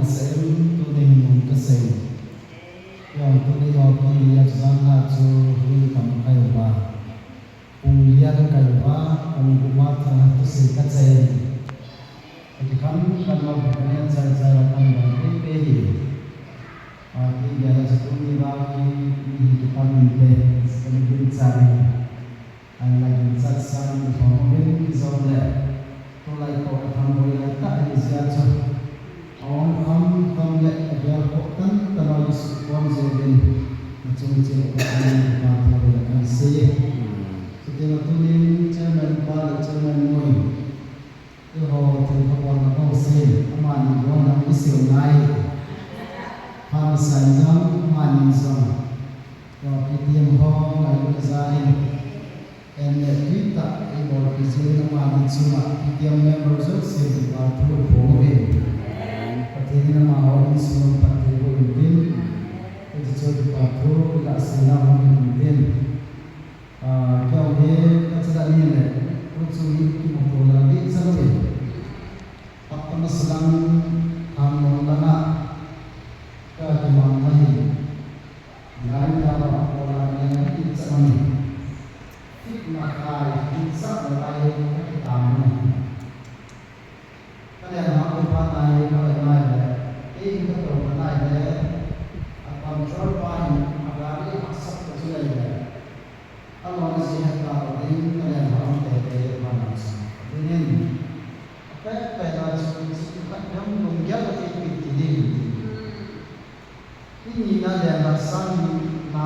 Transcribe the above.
Kasem tuning mong kasem yang tuning o pilihat sana tu huli kamu kayu ba pulihat kayu ba penggumat tu sekat saya jadi kami kalau berkenan saya akan beri di dalam satu nilai kehidupan kita sebagai cari lagi saksama pemimpin zona mulai kau akan mulai tak disiapkan orang kamu lihat dia koktan terlalu sukuan jadi macam-macam orang yang berkata saya setiap tu ni jangan balik jangan mui itu hal terkawan kau saya aman orang yang istilah naik hal saja aman insya kalau kita yang hal lalu zain and kita ibu kita aman insya kita yang members saya berkata boleh Jadi nama orang semua pakai boleh, itu jadi pakai tak senang mungkin. Kalau dia kata ni le, unsur itu mungkin lagi selalu. Apa masalah kamu lana kejaman lagi, lain apa orang yang itu selalu. Hikmah kaya, insaf lain tamu. Kalian aku pakai kalau lain. Ini betul benar ya. Apa mencoba agar asap kecil ya. Allah nasihat kalau ini kalian harus terkait manusia. Ini apa pada sisi kadang menjaga titik ini. Ini ada yang bersama